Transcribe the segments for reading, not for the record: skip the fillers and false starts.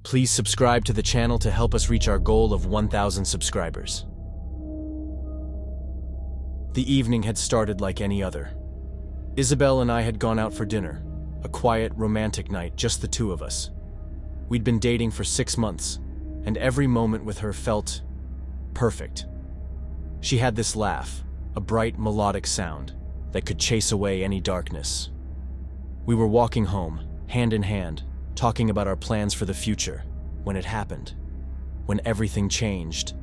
Please subscribe to the channel to help us reach our goal of 1,000 subscribers. The evening had started like any other. Isabel and I had gone out for dinner, a quiet, romantic night, just the two of us. We'd been dating for 6 months, and every moment with her felt perfect. She had this laugh, a bright, melodic sound that could chase away any darkness. We were walking home, hand in hand, talking about our plans for the future, when it happened. When everything changed.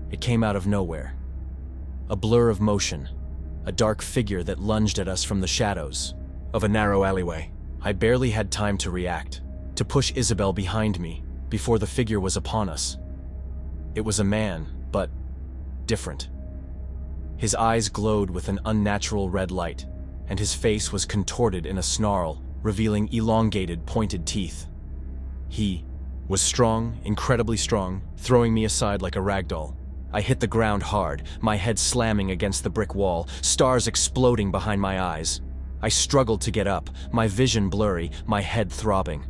It came out of nowhere. A blur of motion, a dark figure that lunged at us from the shadows of a narrow alleyway. I barely had time to react, to push Isabel behind me, before the figure was upon us. It was a man, but different. His eyes glowed with an unnatural red light, and his face was contorted in a snarl, revealing elongated, pointed teeth. He was strong, incredibly strong, throwing me aside like a ragdoll. I hit the ground hard, my head slamming against the brick wall, stars exploding behind my eyes. I struggled to get up, my vision blurry, my head throbbing.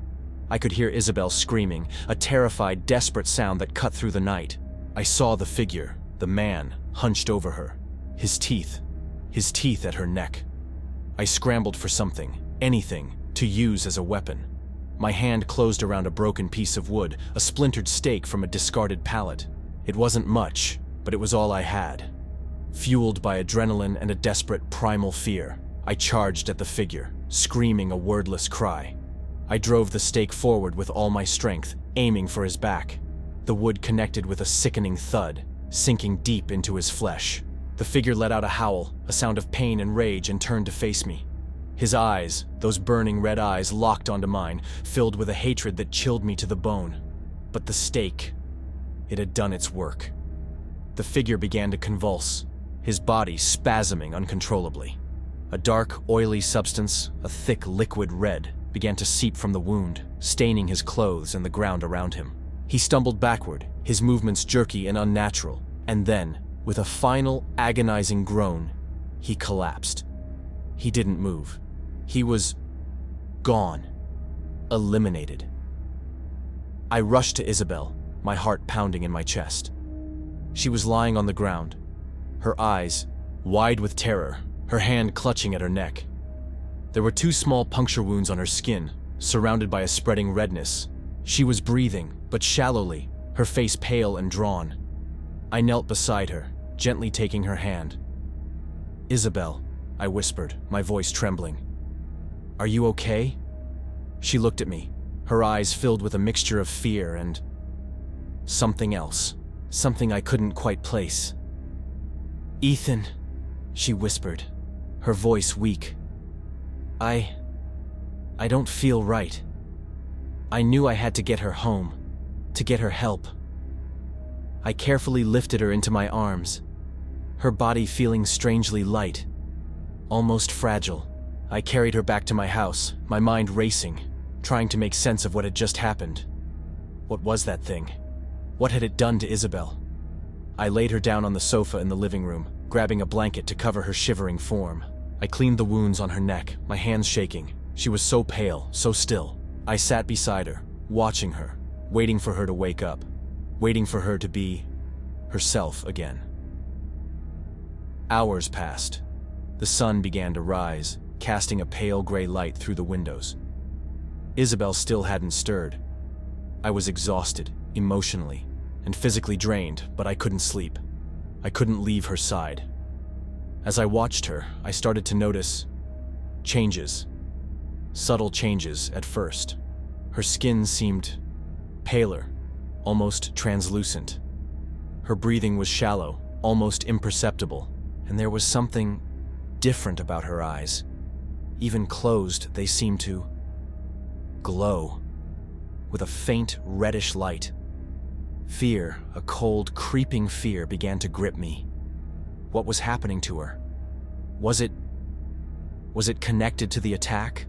I could hear Isabel screaming, a terrified, desperate sound that cut through the night. I saw the figure, the man, hunched over her. His teeth at her neck. I scrambled for something, anything, to use as a weapon. My hand closed around a broken piece of wood, a splintered stake from a discarded pallet. It wasn't much, but it was all I had. Fueled by adrenaline and a desperate primal fear, I charged at the figure, screaming a wordless cry. I drove the stake forward with all my strength, aiming for his back. The wood connected with a sickening thud, sinking deep into his flesh. The figure let out a howl, a sound of pain and rage, and turned to face me. His eyes, those burning red eyes, locked onto mine, filled with a hatred that chilled me to the bone. But the stake, it had done its work. The figure began to convulse, his body spasming uncontrollably. A dark, oily substance, a thick liquid red, began to seep from the wound, staining his clothes and the ground around him. He stumbled backward, his movements jerky and unnatural, and then, with a final, agonizing groan, he collapsed. He didn't move. He was gone. Eliminated. I rushed to Isabel, my heart pounding in my chest. She was lying on the ground, her eyes wide with terror, her hand clutching at her neck. There were 2 small puncture wounds on her skin, surrounded by a spreading redness. She was breathing, but shallowly, her face pale and drawn. I knelt beside her, gently taking her hand. "Isabel," I whispered, my voice trembling. "Are you okay?" She looked at me, her eyes filled with a mixture of fear and something else, something I couldn't quite place. "Ethan," she whispered, her voice weak. I don't feel right. I knew I had to get her home, to get her help." I carefully lifted her into my arms, her body feeling strangely light, almost fragile. I carried her back to my house, my mind racing, trying to make sense of what had just happened. What was that thing? What had it done to Isabel? I laid her down on the sofa in the living room, grabbing a blanket to cover her shivering form. I cleaned the wounds on her neck, my hands shaking. She was so pale, so still. I sat beside her, watching her, waiting for her to wake up, waiting for her to be herself again. Hours passed. The sun began to rise, casting a pale gray light through the windows. Isabel still hadn't stirred. I was exhausted, emotionally, and physically drained, but I couldn't sleep. I couldn't leave her side. As I watched her, I started to notice changes. Subtle changes at first. Her skin seemed paler, almost translucent. Her breathing was shallow, almost imperceptible, and there was something different about her eyes. Even closed, they seemed to glow, with a faint reddish light. Fear, a cold, creeping fear, began to grip me. What was happening to her? Was it connected to the attack?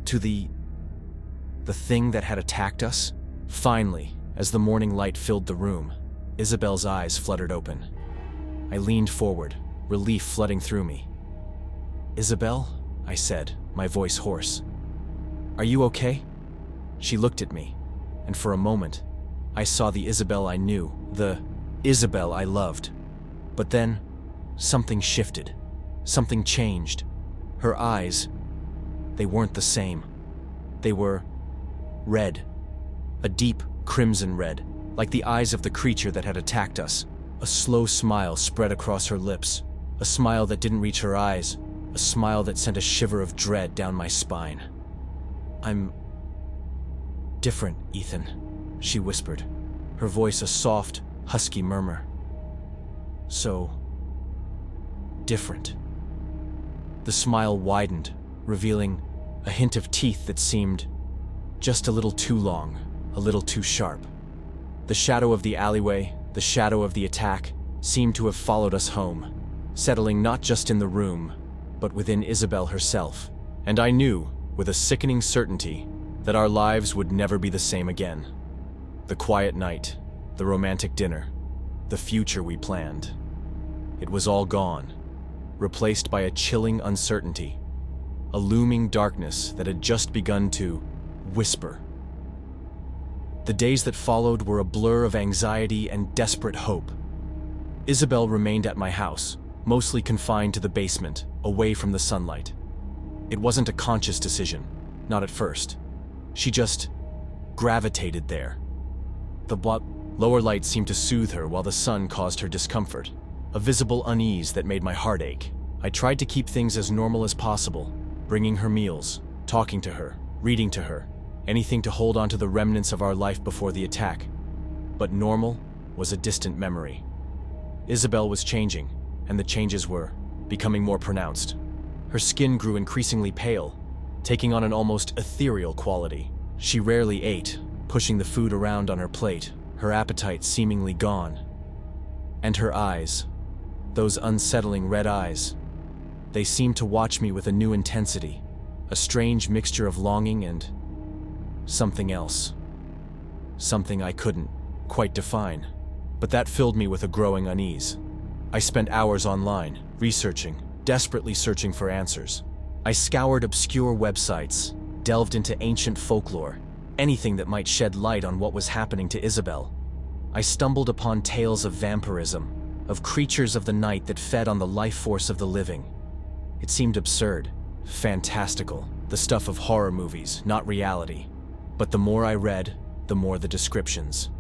To the thing that had attacked us? Finally, as the morning light filled the room, Isabel's eyes fluttered open. I leaned forward, relief flooding through me. "Isabel?" I said, my voice hoarse. "Are you okay?" She looked at me, and for a moment, I saw the Isabel I knew, the Isabel I loved. But then, something shifted. Something changed. Her eyes, they weren't the same. They were red. A deep crimson red, like the eyes of the creature that had attacked us. A slow smile spread across her lips, a smile that didn't reach her eyes, a smile that sent a shiver of dread down my spine. "I'm different, Ethan," she whispered, her voice a soft, husky murmur. "So different." The smile widened, revealing a hint of teeth that seemed just a little too long, a little too sharp. The shadow of the alleyway, the shadow of the attack, seemed to have followed us home, settling not just in the room, but within Isabel herself. And I knew, with a sickening certainty, that our lives would never be the same again. The quiet night, the romantic dinner, the future we planned. It was all gone, replaced by a chilling uncertainty, a looming darkness that had just begun to whisper. The days that followed were a blur of anxiety and desperate hope. Isabel remained at my house, mostly confined to the basement, away from the sunlight. It wasn't a conscious decision, not at first. She just gravitated there. The lower light seemed to soothe her while the sun caused her discomfort, a visible unease that made my heart ache. I tried to keep things as normal as possible, bringing her meals, talking to her, reading to her, anything to hold on to the remnants of our life before the attack. But normal was a distant memory. Isabel was changing, and the changes were becoming more pronounced. Her skin grew increasingly pale, taking on an almost ethereal quality. She rarely ate, pushing the food around on her plate, her appetite seemingly gone. And her eyes, those unsettling red eyes, they seemed to watch me with a new intensity, a strange mixture of longing and something else. Something I couldn't quite define, but that filled me with a growing unease. I spent hours online, researching, desperately searching for answers. I scoured obscure websites, delved into ancient folklore, anything that might shed light on what was happening to Isabel. I stumbled upon tales of vampirism, of creatures of the night that fed on the life force of the living. It seemed absurd, fantastical, the stuff of horror movies, not reality. But the more I read, the more the descriptions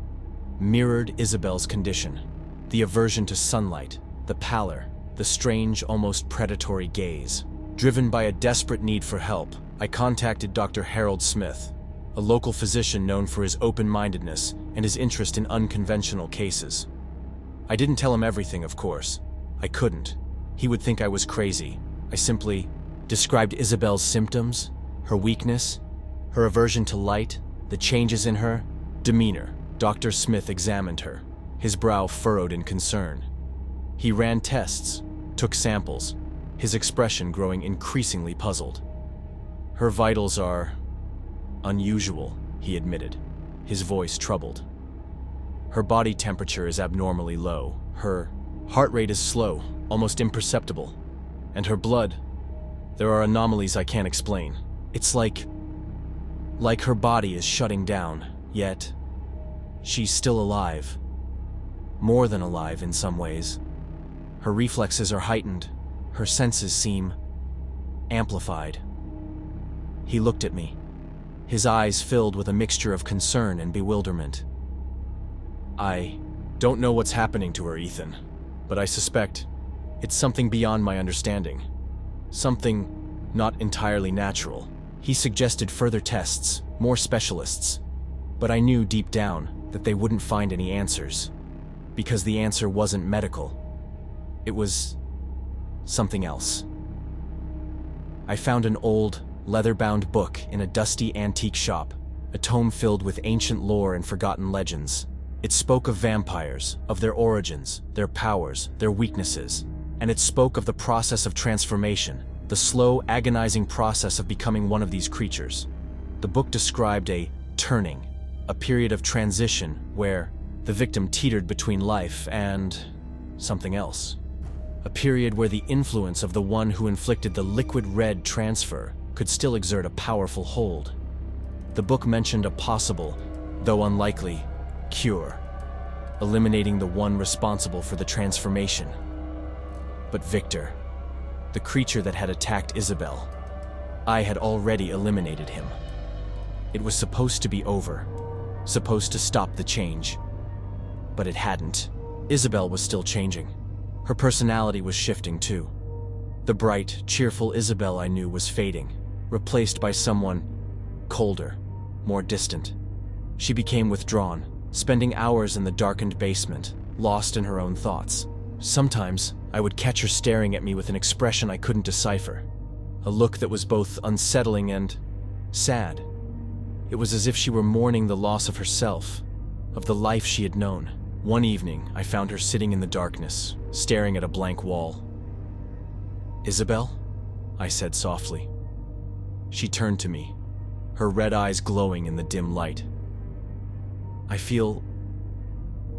mirrored Isabel's condition. The aversion to sunlight, the pallor, the strange, almost predatory gaze. Driven by a desperate need for help, I contacted Dr. Harold Smith, a local physician known for his open-mindedness and his interest in unconventional cases. I didn't tell him everything, of course. I couldn't. He would think I was crazy. I simply described Isabel's symptoms, her weakness, her aversion to light, the changes in her demeanor. Dr. Smith examined her, his brow furrowed in concern. He ran tests, took samples, his expression growing increasingly puzzled. "Her vitals are unusual," he admitted, his voice troubled. "Her body temperature is abnormally low. Her heart rate is slow, almost imperceptible. And her blood, there are anomalies I can't explain. It's like her body is shutting down, yet she's still alive. More than alive in some ways. Her reflexes are heightened, her senses seem amplified." He looked at me, his eyes filled with a mixture of concern and bewilderment. "I don't know what's happening to her, Ethan, but I suspect it's something beyond my understanding. Something not entirely natural." He suggested further tests, more specialists, but I knew deep down that they wouldn't find any answers, because the answer wasn't medical. It was something else. I found an old, leather-bound book in a dusty antique shop, a tome filled with ancient lore and forgotten legends. It spoke of vampires, of their origins, their powers, their weaknesses, and it spoke of the process of transformation, the slow, agonizing process of becoming one of these creatures. The book described a turning, a period of transition where the victim teetered between life and something else. A period where the influence of the one who inflicted the liquid red transfer could still exert a powerful hold. The book mentioned a possible, though unlikely, cure, eliminating the one responsible for the transformation. But Victor, the creature that had attacked Isabel, I had already eliminated him. It was supposed to be over, supposed to stop the change. But it hadn't. Isabel was still changing. Her personality was shifting too. The bright, cheerful Isabel I knew was fading, replaced by someone colder, more distant. She became withdrawn, spending hours in the darkened basement, lost in her own thoughts. Sometimes, I would catch her staring at me with an expression I couldn't decipher, a look that was both unsettling and sad. It was as if she were mourning the loss of herself, of the life she had known. One evening, I found her sitting in the darkness, staring at a blank wall. "Isabel?" I said softly. She turned to me, her red eyes glowing in the dim light. "I feel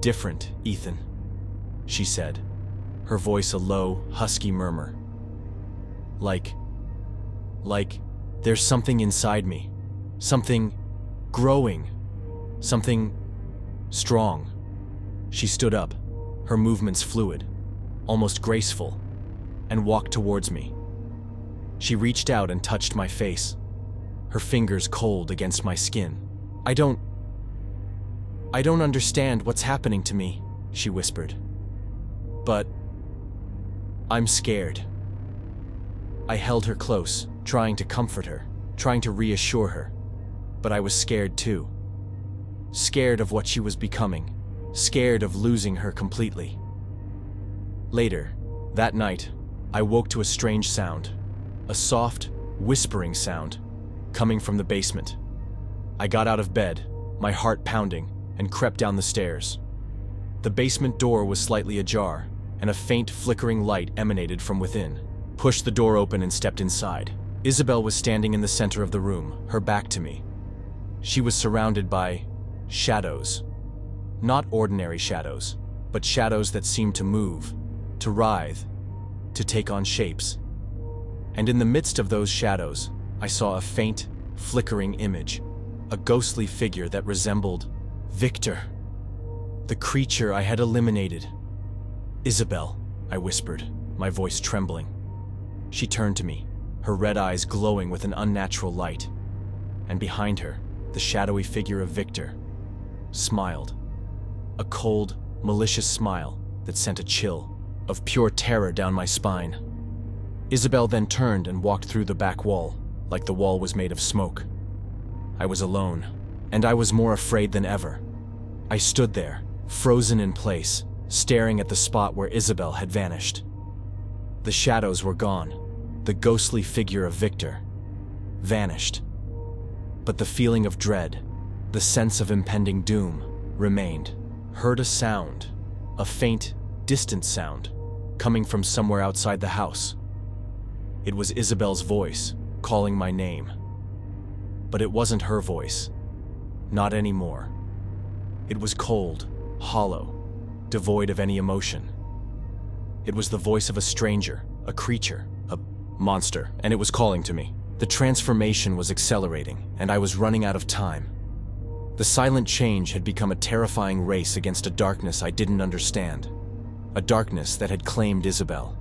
different, Ethan," she said, her voice a low, husky murmur. Like there's something inside me, something growing, something strong." She stood up, her movements fluid, almost graceful, and walked towards me. She reached out and touched my face, her fingers cold against my skin. I don't understand what's happening to me," she whispered. "But I'm scared." I held her close, trying to comfort her, trying to reassure her. But I was scared too. Scared of what she was becoming, scared of losing her completely. Later, that night, I woke to a strange sound, a soft, whispering sound, coming from the basement. I got out of bed, my heart pounding, and crept down the stairs. The basement door was slightly ajar, and a faint, flickering light emanated from within. Pushed the door open and stepped inside. Isabel was standing in the center of the room, her back to me. She was surrounded by shadows. Not ordinary shadows, but shadows that seemed to move, to writhe, to take on shapes. And in the midst of those shadows, I saw a faint, flickering image, a ghostly figure that resembled Victor, the creature I had eliminated. "Isabel," I whispered, my voice trembling. She turned to me, her red eyes glowing with an unnatural light, and behind her, the shadowy figure of Victor smiled. A cold, malicious smile that sent a chill of pure terror down my spine. Isabel then turned and walked through the back wall, like the wall was made of smoke. I was alone, and I was more afraid than ever. I stood there, frozen in place, staring at the spot where Isabel had vanished. The shadows were gone, the ghostly figure of Victor vanished. But the feeling of dread, the sense of impending doom, remained. Heard a sound, a faint, distant sound, coming from somewhere outside the house. It was Isabel's voice, calling my name. But it wasn't her voice. Not anymore. It was cold, hollow, devoid of any emotion. It was the voice of a stranger, a creature, a monster, and it was calling to me. The transformation was accelerating, and I was running out of time. The silent change had become a terrifying race against a darkness I didn't understand. A darkness that had claimed Isabel,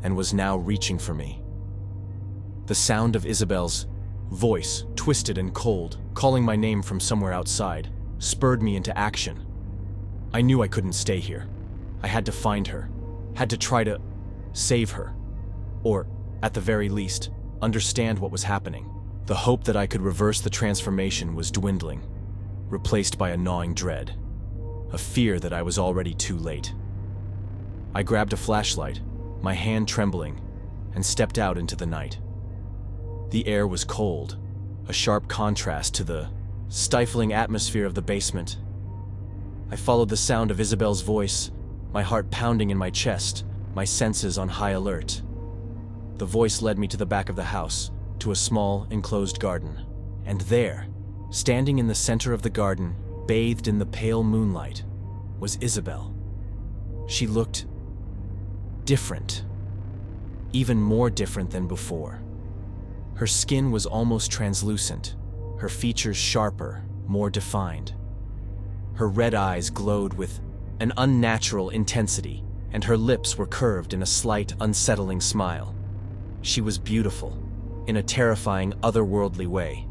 and was now reaching for me. The sound of Isabel's voice, twisted and cold, calling my name from somewhere outside, spurred me into action. I knew I couldn't stay here. I had to find her, had to try to save her, or, at the very least, understand what was happening. The hope that I could reverse the transformation was dwindling, replaced by a gnawing dread, a fear that I was already too late. I grabbed a flashlight, my hand trembling, and stepped out into the night. The air was cold, a sharp contrast to the stifling atmosphere of the basement. I followed the sound of Isabel's voice, my heart pounding in my chest, my senses on high alert. The voice led me to the back of the house, to a small, enclosed garden. And there, standing in the center of the garden, bathed in the pale moonlight, was Isabel. She looked different, even more different than before. Her skin was almost translucent, her features sharper, more defined. Her red eyes glowed with an unnatural intensity, and her lips were curved in a slight, unsettling smile. She was beautiful, in a terrifying, otherworldly way.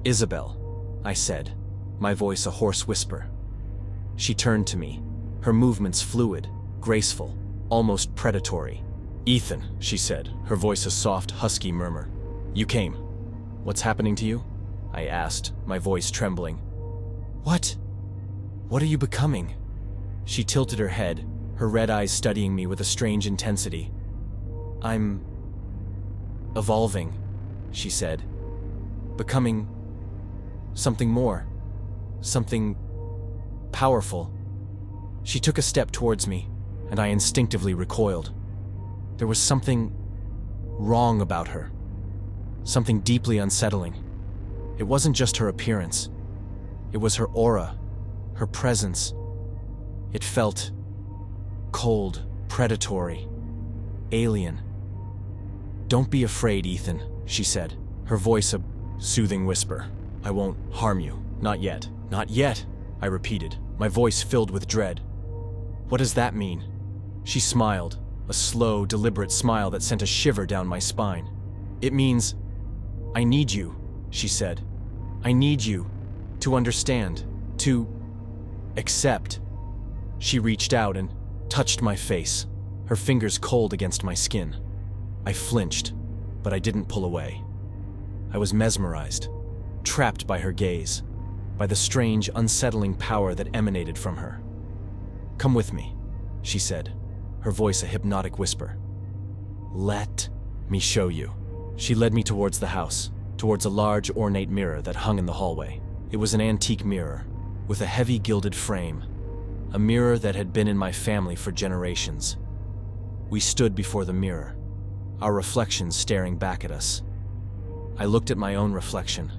"Isabel," I said, my voice a hoarse whisper. She turned to me, her movements fluid, graceful, almost predatory. "Ethan," she said, her voice a soft, husky murmur. "You came. What's happening to you?" I asked, my voice trembling. What are you becoming?" She tilted her head, her red eyes studying me with a strange intensity. "I'm evolving," she said. "Becoming something more. Something powerful." She took a step towards me, and I instinctively recoiled. There was something wrong about her. Something deeply unsettling. It wasn't just her appearance. It was her aura, her presence. It felt cold, predatory, alien. "Don't be afraid, Ethan," she said, her voice a soothing whisper. "I won't harm you. Not yet. Not yet," I repeated, my voice filled with dread. "What does that mean?" She smiled, a slow, deliberate smile that sent a shiver down my spine. "It means I need you," she said. "I need you to understand, to accept." She reached out and touched my face, her fingers cold against my skin. I flinched, but I didn't pull away. I was mesmerized, trapped by her gaze, by the strange, unsettling power that emanated from her. "Come with me," she said, her voice a hypnotic whisper. "Let me show you." She led me towards the house, towards a large, ornate mirror that hung in the hallway. It was an antique mirror, with a heavy gilded frame, a mirror that had been in my family for generations. We stood before the mirror, our reflections staring back at us. I looked at my own reflection,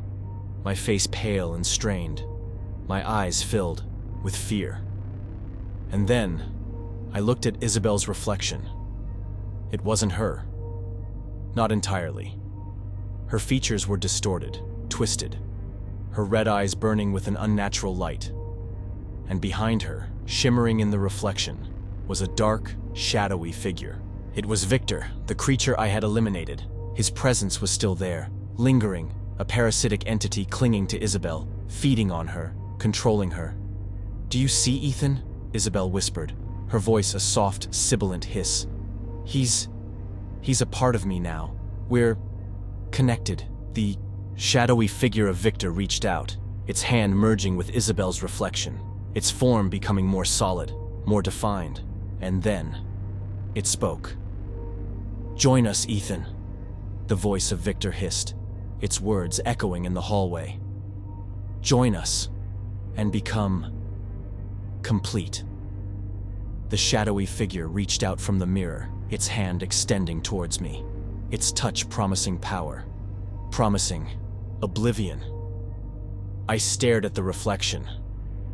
my face pale and strained, my eyes filled with fear. And then, I looked at Isabel's reflection. It wasn't her. Not entirely. Her features were distorted, twisted, her red eyes burning with an unnatural light. And behind her, shimmering in the reflection, was a dark, shadowy figure. It was Victor, the creature I had eliminated. His presence was still there, lingering, a parasitic entity clinging to Isabel, feeding on her, controlling her. "Do you see, Ethan?" Isabel whispered, her voice a soft, sibilant hiss. He's a part of me now. We're connected." The shadowy figure of Victor reached out, its hand merging with Isabel's reflection, its form becoming more solid, more defined. And then, it spoke. "Join us, Ethan," the voice of Victor hissed, its words echoing in the hallway. "Join us and become complete." The shadowy figure reached out from the mirror, its hand extending towards me, its touch promising power, promising oblivion. I stared at the reflection,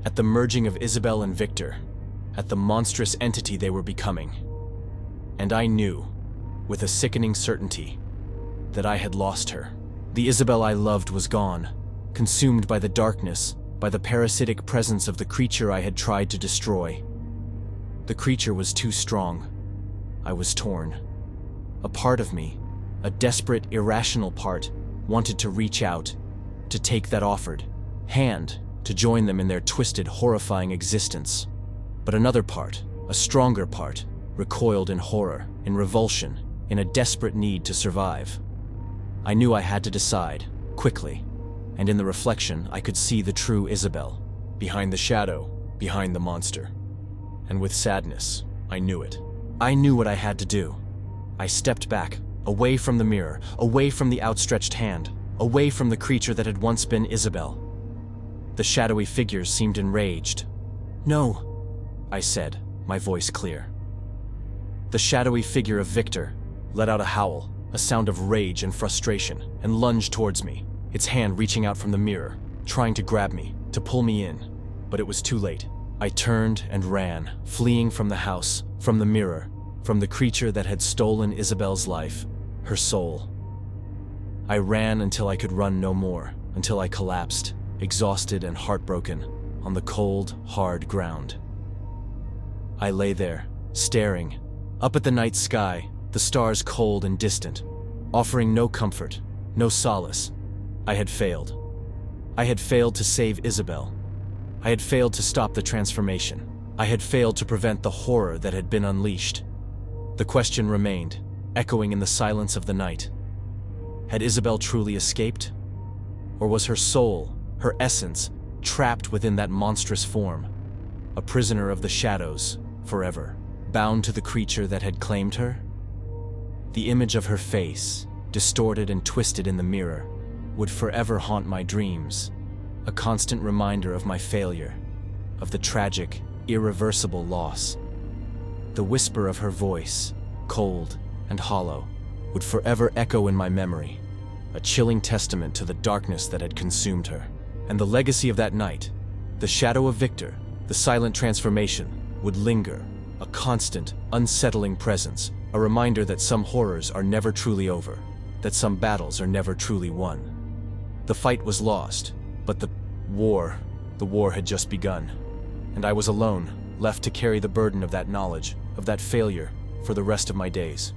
at the merging of Isabel and Victor, at the monstrous entity they were becoming. And I knew, with a sickening certainty, that I had lost her. The Isabel I loved was gone, consumed by the darkness, by the parasitic presence of the creature I had tried to destroy. The creature was too strong. I was torn. A part of me, a desperate, irrational part, wanted to reach out, to take that offered hand, to join them in their twisted, horrifying existence. But another part, a stronger part, recoiled in horror, in revulsion, in a desperate need to survive. I knew I had to decide, quickly, and in the reflection I could see the true Isabel, behind the shadow, behind the monster. And with sadness, I knew it. I knew what I had to do. I stepped back, away from the mirror, away from the outstretched hand, away from the creature that had once been Isabel. The shadowy figures seemed enraged. "No," I said, my voice clear. The shadowy figure of Victor let out a howl, a sound of rage and frustration, and lunged towards me, its hand reaching out from the mirror, trying to grab me, to pull me in. But it was too late. I turned and ran, fleeing from the house, from the mirror, from the creature that had stolen Isabel's life, her soul. I ran until I could run no more, until I collapsed, exhausted and heartbroken, on the cold, hard ground. I lay there, staring, up at the night sky, the stars cold and distant, offering no comfort, no solace. I had failed. I had failed to save Isabel. I had failed to stop the transformation. I had failed to prevent the horror that had been unleashed. The question remained, echoing in the silence of the night. Had Isabel truly escaped? Or was her soul, her essence, trapped within that monstrous form, a prisoner of the shadows, forever, bound to the creature that had claimed her? The image of her face, distorted and twisted in the mirror, would forever haunt my dreams, a constant reminder of my failure, of the tragic, irreversible loss. The whisper of her voice, cold and hollow, would forever echo in my memory, a chilling testament to the darkness that had consumed her. And the legacy of that night, the shadow of Victor, the silent transformation, would linger, a constant, unsettling presence, a reminder that some horrors are never truly over, that some battles are never truly won. The fight was lost, but the war had just begun. And I was alone, left to carry the burden of that knowledge, of that failure, for the rest of my days.